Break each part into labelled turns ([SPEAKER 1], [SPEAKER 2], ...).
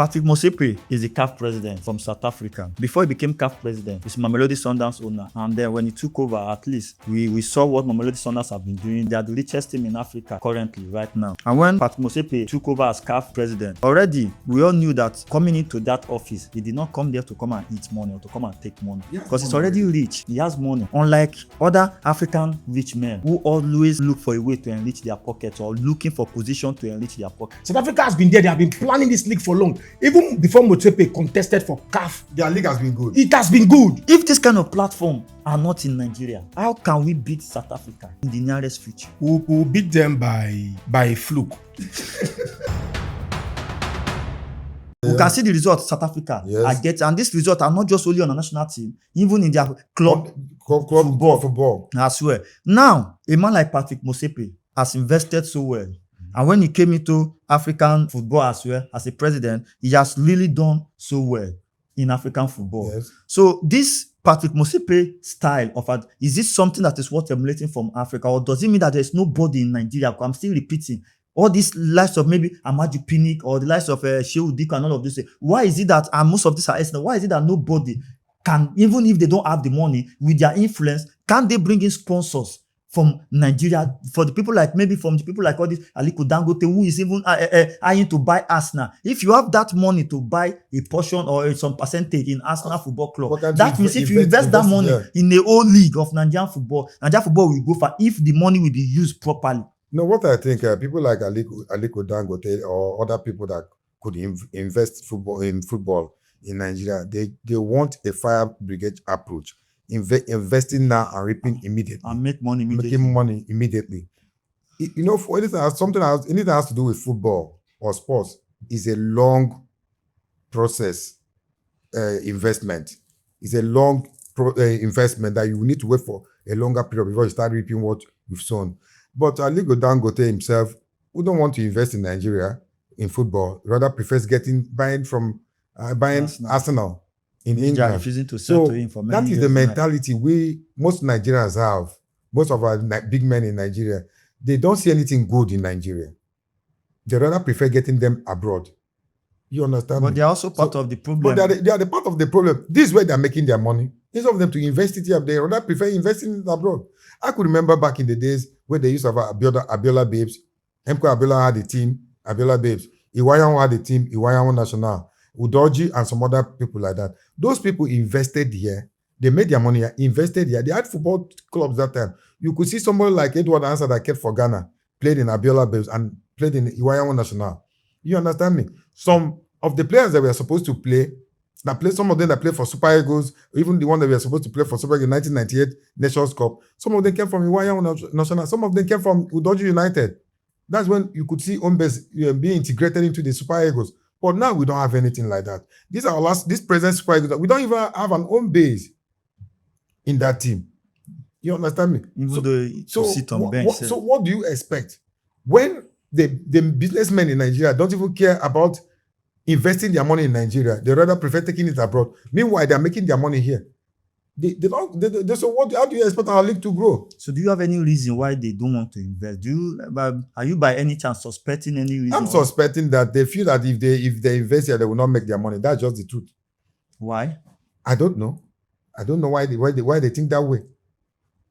[SPEAKER 1] Patrice Motsepe is the CAF president from South Africa. Before he became CAF president, he's Mamelodi Sundowns owner. And then when he took over, at least, we saw what Mamelodi Sundowns have been doing. They are the richest team in Africa currently, right now. And when Patrice Motsepe took over as CAF president, already we all knew that coming into that office, he did not come there to come and eat money or to come and take money. Because he's already rich. He has money. Unlike other African rich men who always look for a way to enrich their pockets or looking for position to enrich their pockets.
[SPEAKER 2] South Africa has been there. They have been planning this league for long. Even before Motsepe contested for CAF,
[SPEAKER 3] their league has been good.
[SPEAKER 2] It has been good.
[SPEAKER 1] If this kind of platform are not in Nigeria, how can we beat South Africa in the nearest future?
[SPEAKER 2] We'll beat them by a fluke.
[SPEAKER 1] We can see the results South Africa are getting, and these results are not just only on the national team, even in their club football as well. Now, a man like Patrice Motsepe has invested so well. And when he came into African football as well, as a president, he has really done so well in African football.
[SPEAKER 3] Yes.
[SPEAKER 1] So this Patrice Motsepe style of is this something that is worth emulating from Africa, or does it mean that there's nobody in Nigeria? I'm still repeating. All these likes of maybe Amaju Pinnick or the likes of Shehu Diko and all of this. Why is it that, and most of these are ethnic, why is it that nobody can, even if they don't have the money, with their influence, can they bring in sponsors from Nigeria, for the people like, maybe from the people like all this Aliko Dangote, who is even eyeing to buy Arsenal. If you have that money to buy a portion or some percentage in Arsenal Football Club, that means if you invest that money in the whole league of Nigerian football will go far if the money will be used properly.
[SPEAKER 3] No, what I think, people like Aliko Dangote or other people that could invest in football in Nigeria, they want a fire brigade approach. Investing now and reaping immediately.
[SPEAKER 1] And make money immediately.
[SPEAKER 3] Making money immediately. You know, for anything that has to do with football or sports is a long process investment. It's a long investment that you need to wait for a longer period before you start reaping what you've sown. But Aliko Dangote himself, who don't want to invest in Nigeria in football, rather prefers buying Arsenal in England.
[SPEAKER 1] Refusing to sell to him for many
[SPEAKER 3] that is
[SPEAKER 1] years.
[SPEAKER 3] the mentality most Nigerians have. Most of our big men in Nigeria, they don't see anything good in Nigeria. They rather prefer getting them abroad. You understand?
[SPEAKER 1] But they're also part of the problem.
[SPEAKER 3] But they are the part of the problem. This is where they're making their money. Instead of them to invest it here, they rather prefer investing it abroad. I could remember back in the days where they used to have Abiola Babes. Emko Abiola had a team, Abiola Babes. Iwayan had a team, Iwayan National. Udoji and some other people like that. Those people invested here. They made their money here, invested here. They had football clubs that time. You could see somebody like Edward Ansah that kept for Ghana, played in Abiola Babes and played in Iwayan National. You understand me? Some of the players that were supposed to play, some of them that played for Super Eagles, even the one that were supposed to play for Super Eagles in 1998 Nations Cup, some of them came from Iwayan National, some of them came from Udoji United. That's when you could see home base being integrated into the Super Eagles. But now we don't have anything like that. This present Super Eagles, we don't even have an home base in that team. You understand me?
[SPEAKER 1] Even though sit on bench.
[SPEAKER 3] So what do you expect? When the businessmen in Nigeria don't even care about investing their money in Nigeria, they rather prefer taking it abroad. Meanwhile, they're making their money here. How do you expect our league to grow?
[SPEAKER 1] So do you have any reason why they don't want to invest? Are you by any chance suspecting any reason?
[SPEAKER 3] I'm suspecting that they feel that if they invest here, they will not make their money. That's just the truth.
[SPEAKER 1] Why?
[SPEAKER 3] I don't know. I don't know why they think that way.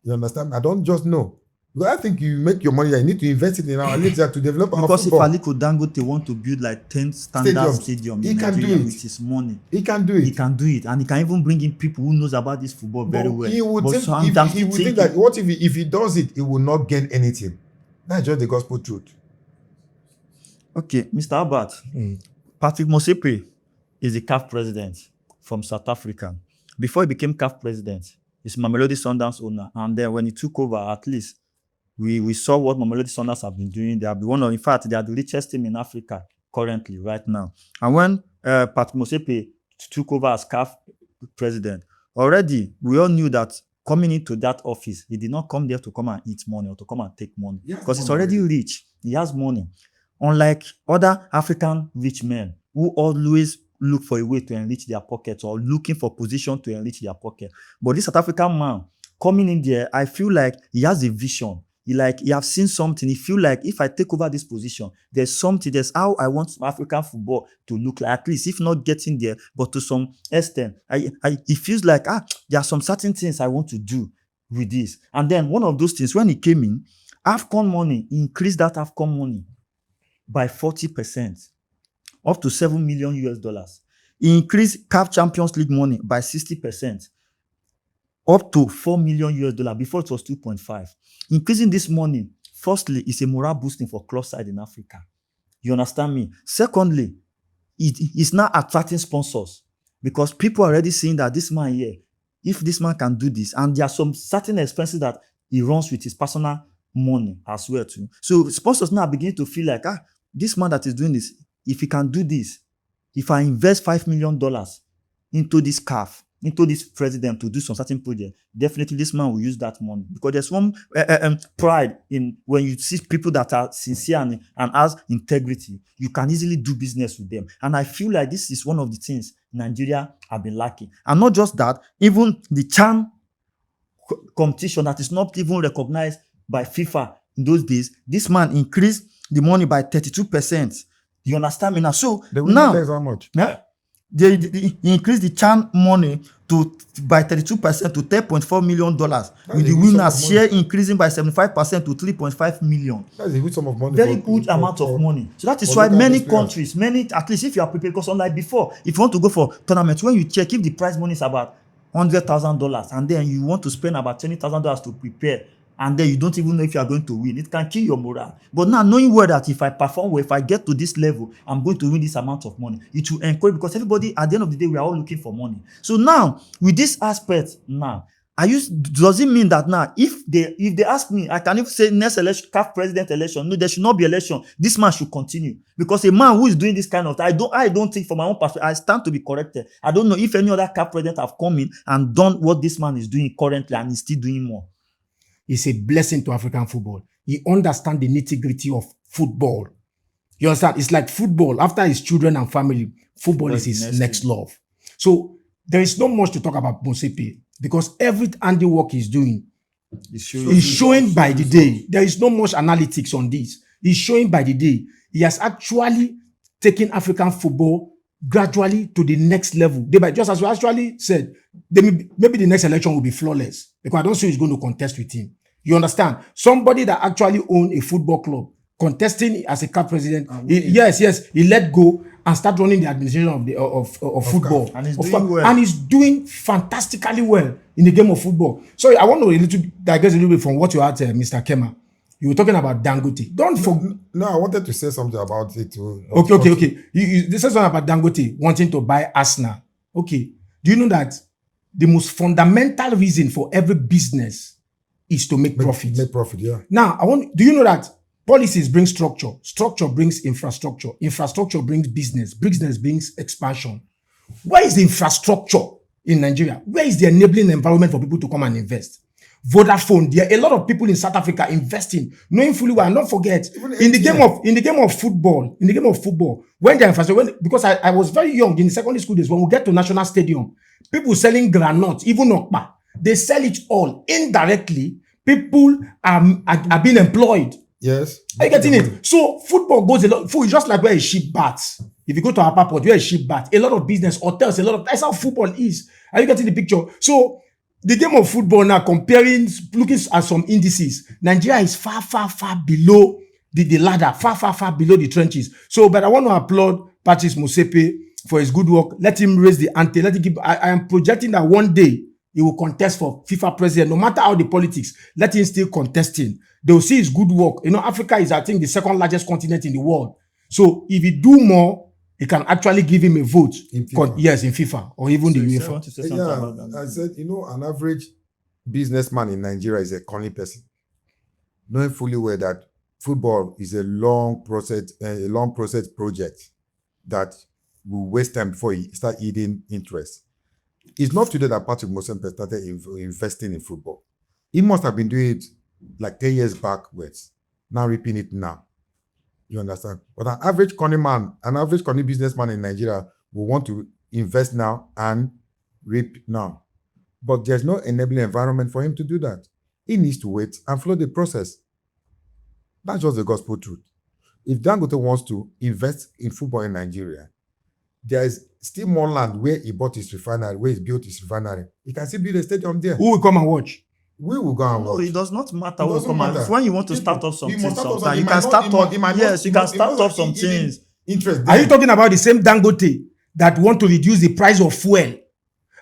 [SPEAKER 3] You understand? I don't just know. Because I think you make your money, you need to invest it in our leagues to develop our
[SPEAKER 1] because
[SPEAKER 3] football.
[SPEAKER 1] If Aliko Dangote want to build like 10 standard stadiums
[SPEAKER 3] he
[SPEAKER 1] in
[SPEAKER 3] can
[SPEAKER 1] Nigeria
[SPEAKER 3] do it
[SPEAKER 1] with his money,
[SPEAKER 3] he can do it.
[SPEAKER 1] He can do it, and he can even bring in people who knows about this football very well.
[SPEAKER 3] He would think that what if he does it, he will not gain anything. That's just the gospel truth.
[SPEAKER 1] Okay, Mr. Albert, Patrice Motsepe is the CAF president from South Africa. Before he became CAF president, he's Mamelodi Sundowns owner, and then when he took over, at least we saw what Mamelodi Sundowns have been doing. They are in fact, they are the richest team in Africa currently, right now. And when Patrice Motsepe took over as CAF president, already we all knew that coming into that office, he did not come there to come and eat money or to come and take money. Because he's already rich. He has money. Unlike other African rich men who always look for a way to enrich their pockets or looking for position to enrich their pocket. But this South African man coming in there, I feel like he has a vision. He have seen something. He feel like if I take over this position, there's how I want African football to look like, at least if not getting there, but to some extent. He feels like, there are some certain things I want to do with this. And then one of those things, when he came in, AFCON money, he increased that AFCON money by 40%, up to $7 million US. He increased CAF Champions League money by 60%, up to $4 million US. Before it was 2.5. Increasing this money, firstly, is a morale boosting for club side in Africa. You understand me? Secondly, it is now attracting sponsors, because people are already seeing that this man here, if this man can do this, and there are some certain expenses that he runs with his personal money as well too. So sponsors now begin to feel like, this man that is doing this, if he can do this, if I invest $5 million into this CAF, into this president to do some certain project, definitely this man will use that money, because there's one pride in when you see people that are sincere and has integrity, you can easily do business with them. And I feel like this is one of the things Nigeria have been lacking. And not just that, even the CHAN competition that is not even recognized by FIFA in those days, this man increased the money by 32%. You understand me now? So now,
[SPEAKER 3] how much?
[SPEAKER 1] They increased the CHAN money by 32% to $10.4 million, with the winners share increasing by 75% to $3.5 million.
[SPEAKER 3] That's a good sum of money.
[SPEAKER 1] Very good amount of money. So that is why many countries, at least if you are prepared, because unlike before, if you want to go for tournaments, when you check if the prize money is about $100,000 and then you want to spend about $20,000 to prepare, and then you don't even know if you are going to win, it can kill your morale. But now, knowing well that if I perform well, if I get to this level, I'm going to win this amount of money, it will encourage, because everybody, at the end of the day, we are all looking for money. So now, with this aspect now, does it mean that now, if they ask me, I can even say next election, CAF president election, no, there should not be election. This man should continue, because a man who is doing this kind of thing, I don't think, from my own perspective, I stand to be corrected. I don't know if any other CAF president have come in and done what this man is doing currently, and is still doing more.
[SPEAKER 2] It's a blessing to African football. He understands the nitty-gritty of football. You understand? It's like football. After his children and family, football is his next love. So there is not much to talk about Motsepe, because every handiwork he's doing is showing by the day. There is not much analytics on this. He's showing by the day. He has actually taken African football gradually to the next level. Just as we actually said, maybe the next election will be flawless, because I don't see who's going to contest with him. You understand? Somebody that actually owned a football club, contesting as a CAF president, he let go and start running the administration of football. And he's doing fantastically well in the game of football. So I want to digress a little bit from what you had, Mr. Kema. You were talking about Dangote.
[SPEAKER 3] No, I wanted to say something about it too.
[SPEAKER 2] Okay. You said something about Dangote wanting to buy Arsenal. Okay. Do you know that the most fundamental reason for every business is to make profit?
[SPEAKER 3] Make profit, yeah.
[SPEAKER 2] Now, do you know that policies bring structure? Structure brings infrastructure. Infrastructure brings business. Business brings expansion. Where is the infrastructure in Nigeria? Where is the enabling environment for people to come and invest? Vodafone, there are a lot of people in South Africa investing, knowing fully well. And don't forget, in the game of football, when they're infrastructure, because I was very young in the secondary school days, when we get to National Stadium, people selling groundnuts, even Okpa, they sell it all indirectly. People are being employed.
[SPEAKER 3] Yes.
[SPEAKER 2] Are you getting it? So football goes a lot. Football is just like where a ship baths. If you go to our port, where a ship baths, a lot of business, hotels, that's how football is. Are you getting the picture? So the game of football now, looking at some indices, Nigeria is far below the ladder, far below the trenches. So, but I want to applaud Patrice Motsepe for his good work. Let him raise the ante. I am projecting that one day he will contest for FIFA president, no matter how the politics. Let him still contesting. They will see his good work. You know, Africa is, I think, the second largest continent in the world. So if he do more, he can actually give him a vote. In FIFA or even the UEFA.
[SPEAKER 3] I said, an average businessman in Nigeria is a corny person, knowing fully well that football is a long process project that will waste time before he start eating interest. It's not today that Patrick Motsepe started investing in football. He must have been doing it like 10 years backwards. Now reaping it now. You understand? But an average corny businessman in Nigeria will want to invest now and reap now. But there's no enabling environment for him to do that. He needs to wait and follow the process. That's just the gospel truth. If Dangote wants to invest in football in Nigeria, there is still more land where he bought his refinery, where he built his refinery. He can still build a stadium there.
[SPEAKER 2] Who will come and watch?
[SPEAKER 3] We will go and
[SPEAKER 1] No,
[SPEAKER 3] watch.
[SPEAKER 1] it does not matter.
[SPEAKER 3] It
[SPEAKER 1] What
[SPEAKER 3] doesn't
[SPEAKER 1] come out.
[SPEAKER 3] matter.
[SPEAKER 1] When you want to
[SPEAKER 3] People,
[SPEAKER 1] start off some
[SPEAKER 3] you must
[SPEAKER 1] things,
[SPEAKER 3] start off
[SPEAKER 1] sometimes
[SPEAKER 3] something.
[SPEAKER 1] you
[SPEAKER 3] It
[SPEAKER 1] can
[SPEAKER 3] might
[SPEAKER 1] start
[SPEAKER 3] not-
[SPEAKER 1] off.
[SPEAKER 3] it might
[SPEAKER 1] Yes,
[SPEAKER 3] not-
[SPEAKER 1] you
[SPEAKER 3] it
[SPEAKER 1] can
[SPEAKER 3] might- it
[SPEAKER 1] start
[SPEAKER 3] might
[SPEAKER 1] off
[SPEAKER 3] not
[SPEAKER 1] some
[SPEAKER 3] even
[SPEAKER 1] things.
[SPEAKER 3] interest
[SPEAKER 2] Are you
[SPEAKER 3] them.
[SPEAKER 2] talking about the same Dangote that want to reduce the price of fuel?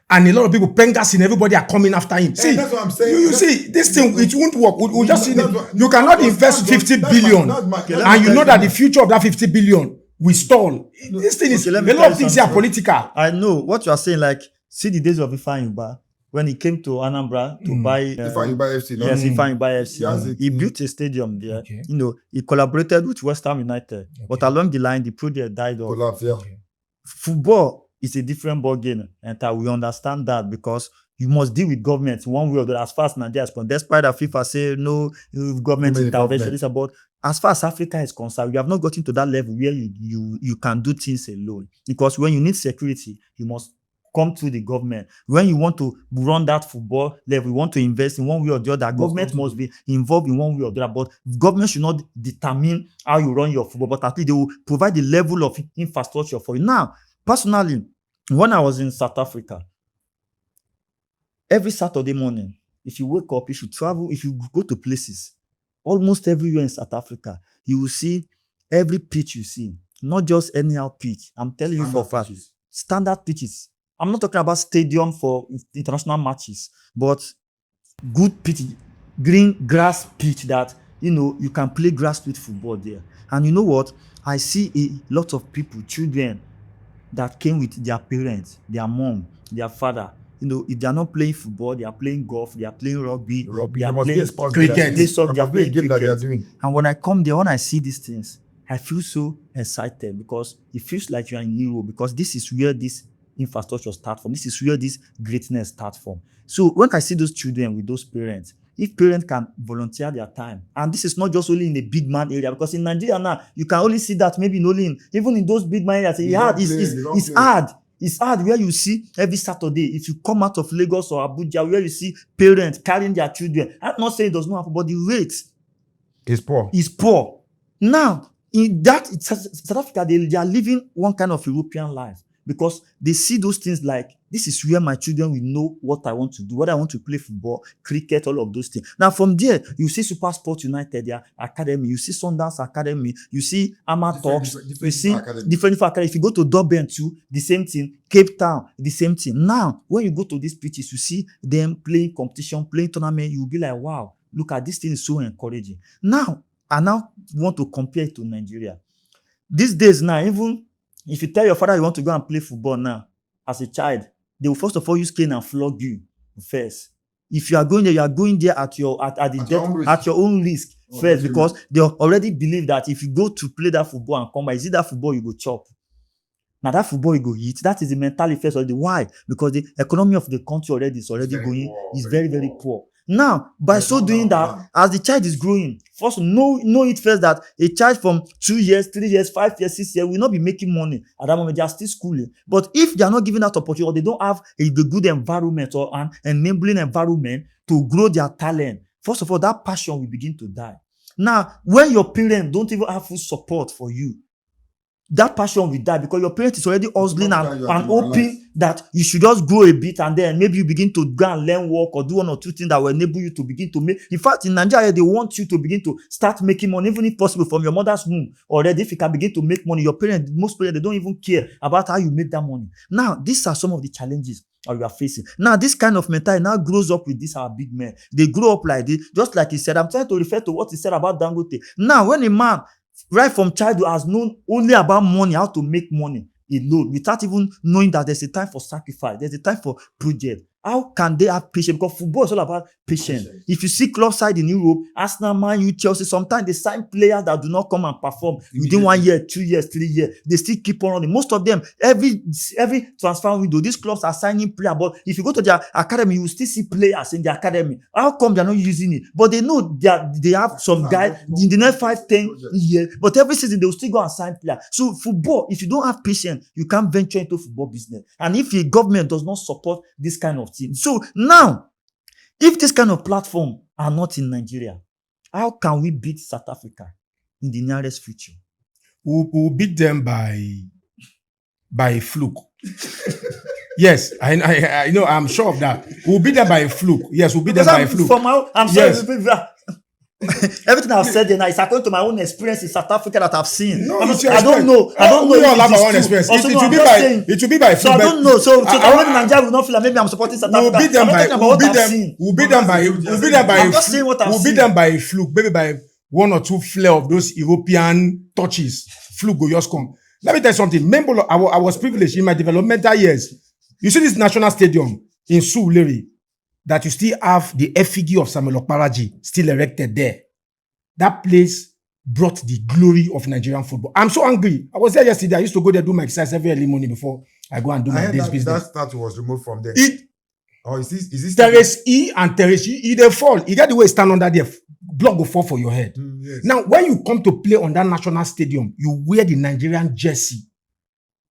[SPEAKER 2] And a lot of people, Pengas and everybody are coming after him. See,
[SPEAKER 3] that's what I'm saying.
[SPEAKER 2] you see, this thing, it won't work. We'll just see
[SPEAKER 3] That's
[SPEAKER 2] it.
[SPEAKER 3] what-
[SPEAKER 2] You cannot
[SPEAKER 3] that's-
[SPEAKER 2] invest
[SPEAKER 3] that's-
[SPEAKER 2] 50
[SPEAKER 3] that's my-
[SPEAKER 2] billion.
[SPEAKER 3] that's my-
[SPEAKER 1] Okay,
[SPEAKER 3] that's
[SPEAKER 1] let me
[SPEAKER 2] And you
[SPEAKER 1] tell
[SPEAKER 2] know
[SPEAKER 1] you
[SPEAKER 2] that the
[SPEAKER 1] something.
[SPEAKER 2] future of that 50 billion will stall. This thing is,
[SPEAKER 1] Okay,
[SPEAKER 2] a
[SPEAKER 1] let me
[SPEAKER 2] lot
[SPEAKER 1] tell
[SPEAKER 2] of
[SPEAKER 1] you
[SPEAKER 2] things here are
[SPEAKER 1] something.
[SPEAKER 2] political.
[SPEAKER 1] I know what you are saying. Like, see the days of Ifeanyi when he came to Anambra to buy.
[SPEAKER 3] If I buy FC, no?
[SPEAKER 1] Yes, Ifeanyi FC.
[SPEAKER 3] Yes,
[SPEAKER 1] He built a stadium there.
[SPEAKER 2] Okay.
[SPEAKER 1] You know, he collaborated with West Ham United, but along the line, the project died off.
[SPEAKER 3] collapse, yeah.
[SPEAKER 1] Football is a different ball game, and we understand that because you must deal with government one way or the other as far as Nigeria is concerned. Despite that FIFA say no government
[SPEAKER 3] Many
[SPEAKER 1] intervention,
[SPEAKER 3] government.
[SPEAKER 1] it's about as far as Africa is concerned, you have not gotten to that level where you can do things alone. Because when you need security, you must come to the government. When you want to run that football level, you want to invest in one way or the other, government must be involved in one way or the other. But government should not determine how you run your football, but at least they will provide the level of infrastructure for you. Now, personally, when I was in South Africa, every Saturday morning, if you wake up, you should travel. If you go to places, almost everywhere in South Africa, you will see every pitch you see, not just anyhow pitch. I'm telling you for a fact, standard pitches. I'm not talking about stadium for international matches, but good pitch, green grass pitch that, you know, you can play grassroots football there. And you know what? I see a lot of people, children, that came with their parents, their mom, their father. You know, if they are not playing football, they are playing golf, they are playing rugby, they
[SPEAKER 3] There
[SPEAKER 1] are
[SPEAKER 3] must be
[SPEAKER 1] playing
[SPEAKER 3] a sport
[SPEAKER 2] cricket.
[SPEAKER 3] game.
[SPEAKER 1] They saw-
[SPEAKER 3] There
[SPEAKER 1] they are
[SPEAKER 3] must be a
[SPEAKER 1] playing
[SPEAKER 3] game that they are
[SPEAKER 1] cricket.
[SPEAKER 3] doing.
[SPEAKER 1] And when I come there, when I see these things, I feel so excited because it feels like you are in Europe because this is where this infrastructure starts from. This is where this greatness starts from. So when I see those children with those parents, if parents can volunteer their time, and this is not just only in the big man area, because in Nigeria now, you can only see that maybe only in, even in those big man areas,
[SPEAKER 3] They don't play, they don't
[SPEAKER 1] it's
[SPEAKER 3] play.
[SPEAKER 1] hard. It's hard where you see every Saturday, if you come out of Lagos or Abuja, where you see parents carrying their children. I'm not saying it does not happen, but the rate
[SPEAKER 3] It's poor.
[SPEAKER 1] is poor. Now, in that South Africa, they are living one kind of European life because they see those things like, this is where my children will know what I want to do, whether I want to play football, cricket, all of those things. Now, from there, you see Super Sport United, their academy, you see Sundowns Academy, you see Ama Talks, you see different academy. If you go to Durban too, the same thing. Cape Town, the same thing. Now, when you go to these pitches, you see them playing competition, playing tournament, you'll be like, wow, look at this thing is so encouraging. Now, I now want to compare it to Nigeria. These days now, even if you tell your father you want to go and play football now, as a child, they will first of all use cane and flog you first. If you are going there at your own risk first, because they already believe that if you go to play that football and come back, is it that football you go chop? Now that football you go eat, that is the mentality first already. Why? Because the economy of the country already is going, is very, very poor. Now, by so doing that, as the child is growing, first know it first that a child from 2 years, 3 years, 5 years, 6 years will not be making money at that moment. They are still schooling. But if they are not given that opportunity, or they don't have the good environment or an enabling environment to grow their talent, first of all, that passion will begin to die. Now, when your parents don't even have full support for you, that passion will die because your parent is already hustling and hoping that you should just grow a bit and then maybe you begin to go and learn work or do 1 or 2 things that will enable you to begin to make. In fact, in Nigeria, they want you to begin to start making money, even if possible, from your mother's womb already. If you can begin to make money, most parents, they don't even care about how you make that money. Now, these are some of the challenges that we are facing. Now, this kind of mentality now grows up with these our big men. They grow up like this, just like he said. I'm trying to refer to what he said about Dangote. Now, when a man right from childhood has known only about money, how to make money alone, without even knowing that there's a time for sacrifice, there's a time for project. How can they have patience? Because football is all about patience. If you see club side in Europe, Arsenal, Man U, Chelsea, sometimes they sign players that do not come and perform within 1 year, 2 years, 3 years. They still keep on running. Most of them, every transfer window, these clubs are signing players. But if you go to their academy, you will still see players in the academy. How come they're not using it? But they know they have some guy in the next 5-10 years. But every season, they will still go and sign players. So football, if you don't have patience, you can't venture into football business. And if the government does not support this kind of thing. So now, if this kind of platform are not in Nigeria, How can we beat South Africa in the nearest future?
[SPEAKER 2] We'll beat them by a fluke. Yes, I know. I'm sure of that. We'll beat them by a fluke. Yes, we'll beat them by a fluke.
[SPEAKER 1] I'm sorry.
[SPEAKER 2] Yes.
[SPEAKER 1] Everything I've said then is according to my own experience in South Africa that I've seen.
[SPEAKER 2] No,
[SPEAKER 1] I don't know. I don't know.
[SPEAKER 2] We all
[SPEAKER 1] if
[SPEAKER 2] have
[SPEAKER 1] it is
[SPEAKER 2] our own
[SPEAKER 1] true.
[SPEAKER 2] experience.
[SPEAKER 1] Also,
[SPEAKER 2] It
[SPEAKER 1] no,
[SPEAKER 2] will
[SPEAKER 1] I'm
[SPEAKER 2] be
[SPEAKER 1] just
[SPEAKER 2] by
[SPEAKER 1] saying.
[SPEAKER 2] it will be by
[SPEAKER 1] So I
[SPEAKER 2] fluke.
[SPEAKER 1] don't know. So when Nigeria will not feel like maybe I'm supporting South
[SPEAKER 2] We'll
[SPEAKER 1] Africa.
[SPEAKER 2] beat them
[SPEAKER 1] I'm
[SPEAKER 2] by
[SPEAKER 1] talking about what I've seen.
[SPEAKER 2] we'll beat them by
[SPEAKER 1] I'm just saying what I've
[SPEAKER 2] we'll beat
[SPEAKER 1] seen.
[SPEAKER 2] them by a fluke, maybe by one or two flare of those European touches. Fluke go just come. Let me tell you something. Remember, I was privileged in my developmental years. You see this national stadium in Surulere that you still have the effigy of Samuel Okparaji still erected there. That place brought the glory of Nigerian football. I'm so angry. I was there yesterday. I used to go there do my exercise every early morning before I go and do my day's business.
[SPEAKER 3] That statue was removed from there. Is this
[SPEAKER 2] Terrace E and Terrace E, they fall. You get the way you stand under there, block will fall for your head.
[SPEAKER 3] Yes.
[SPEAKER 2] Now, when you come to play on that national stadium, you wear the Nigerian jersey.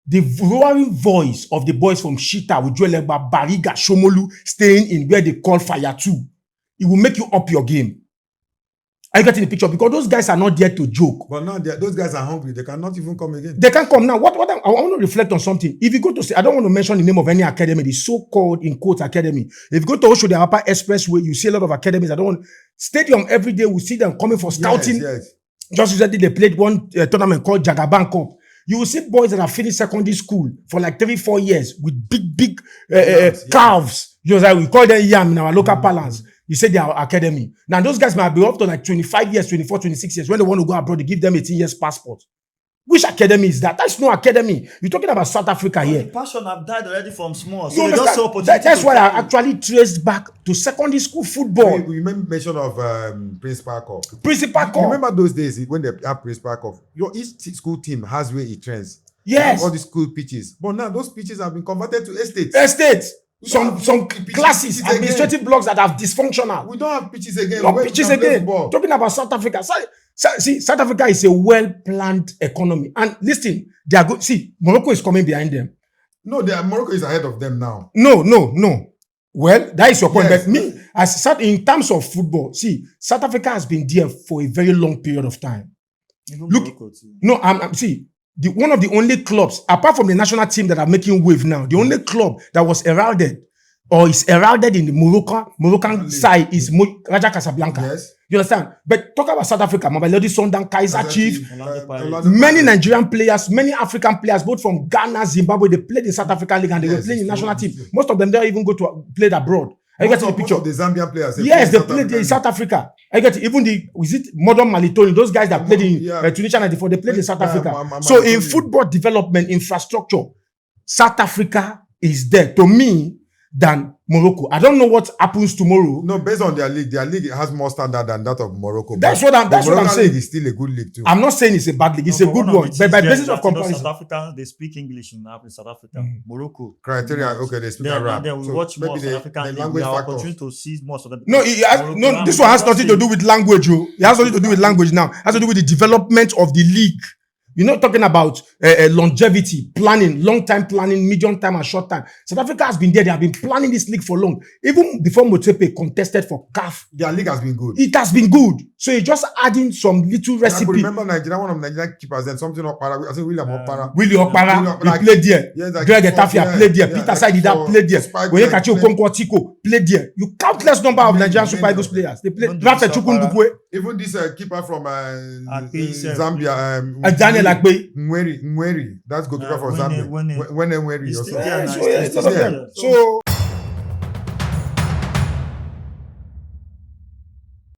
[SPEAKER 2] The roaring voice of the boys from Shita, Ujuelegba, Bariga, Shomolu, staying in where they call Fire 2. It will make you up your game. Are you getting the picture? Because those guys are not there to joke.
[SPEAKER 3] But now those guys are hungry. They cannot even come again.
[SPEAKER 2] They can't come now. I want to reflect on something. If you go to say, I don't want to mention the name of any academy, the so-called in quotes academy. If you go to Osho, the Upper Expressway, you see a lot of academies. I don't want stadium every day. We see them coming for scouting.
[SPEAKER 3] Yes.
[SPEAKER 2] Just recently, they played one tournament called Jagaban Cup. You will see boys that have finished secondary school for like 3-4 years with big calves. You know, we call them yam in our local parlance. You say they are academy. Now, those guys might be up to like 25 years, 24, 26 years. When they want to go abroad, they give them 18 years passport. Which academy is that? That's no academy. You're talking about South Africa here.
[SPEAKER 1] The passion have died already from small.
[SPEAKER 2] You
[SPEAKER 1] So they just saw
[SPEAKER 2] understand?
[SPEAKER 1] opportunity.
[SPEAKER 2] That's why I actually traced back to secondary school football.
[SPEAKER 3] We mention of Principal Cup.
[SPEAKER 2] Principal
[SPEAKER 3] You
[SPEAKER 2] Cup.
[SPEAKER 3] remember those days when they have Principal Cup? Each school team has where it trends.
[SPEAKER 2] Yes.
[SPEAKER 3] All the school pitches. But now those pitches have been converted to estates.
[SPEAKER 2] Estates. Some
[SPEAKER 3] pitches
[SPEAKER 2] classes,
[SPEAKER 3] again.
[SPEAKER 2] administrative blocks that have dysfunctional.
[SPEAKER 3] We don't have pitches again.
[SPEAKER 2] No
[SPEAKER 3] Where
[SPEAKER 2] pitches
[SPEAKER 3] we can play
[SPEAKER 2] again.
[SPEAKER 3] football.
[SPEAKER 2] Talking about South Africa. See, South Africa is a well-planned economy. And listen, they are good. See, Morocco is coming behind them.
[SPEAKER 3] No, Morocco is ahead of them now.
[SPEAKER 2] No. Well, that is your point.
[SPEAKER 3] Yes.
[SPEAKER 2] But in terms of football, see, South Africa has been there for a very long period of time.
[SPEAKER 1] Even
[SPEAKER 2] Look,
[SPEAKER 1] Morocco too.
[SPEAKER 2] No, one of the only clubs, apart from the national team that are making wave now, the only club that was heralded or is heralded in the Moroccan side is Raja Casablanca.
[SPEAKER 3] Yes.
[SPEAKER 2] You understand? But talk about South Africa, Mamelodi, Sundowns, Kaizer Chiefs,
[SPEAKER 3] Orlando
[SPEAKER 2] many
[SPEAKER 3] Pirates.
[SPEAKER 2] Nigerian players, many African players, both from Ghana, Zimbabwe, they played in South African League and they were
[SPEAKER 3] Yes,
[SPEAKER 2] playing in
[SPEAKER 3] it's
[SPEAKER 2] national
[SPEAKER 3] true.
[SPEAKER 2] team. Most of them don't even go to play abroad. Are you getting the
[SPEAKER 3] Most
[SPEAKER 2] picture?
[SPEAKER 3] of the Zambian players.
[SPEAKER 2] Yes, they played in South Africa. I get it. Even modern Malitoni, those guys that played in Tunisia 94, they played in South Africa. So in football development, infrastructure, South Africa is there to me than Morocco. I don't know what happens tomorrow.
[SPEAKER 3] No, based on their league has more standard than that of Morocco.
[SPEAKER 2] That's what I'm saying.
[SPEAKER 3] League is still a good league too.
[SPEAKER 2] I'm not saying it's a bad league. It's a good one. But by basis of comparison.
[SPEAKER 1] South Africa, they speak English in South Africa. Morocco.
[SPEAKER 3] Criteria, okay, they speak Arab.
[SPEAKER 1] Then we watch more South African league. We have opportunity to see more South African.
[SPEAKER 2] No, this one has nothing to do with language. It has nothing to do with language now. It has to do with the development of the league. You're not talking about longevity, planning, long-time planning, medium-time and short-time. South Africa has been there. They have been planning this league for long. Even before Motsepe contested for CAF.
[SPEAKER 3] Their league has been good.
[SPEAKER 2] It has been good. So you're just adding some little recipe.
[SPEAKER 3] I could remember Nigeria, one of Nigerian keepers, then something Okpara. I think William Okpara.
[SPEAKER 2] Willie Okpara, he played there.
[SPEAKER 3] Yes,
[SPEAKER 2] Greg Etafia played there. Peter Saidida played there. Oyekachi Okonkwo Tiko played there. You countless number of Nigerian Super Eagles players. They played. Rafa Chukundukwe.
[SPEAKER 3] Even this keeper from Zambia,
[SPEAKER 2] Daniel Akpe.
[SPEAKER 3] Mweri, that's goalkeeper for Zambia. When Mweri also.
[SPEAKER 2] So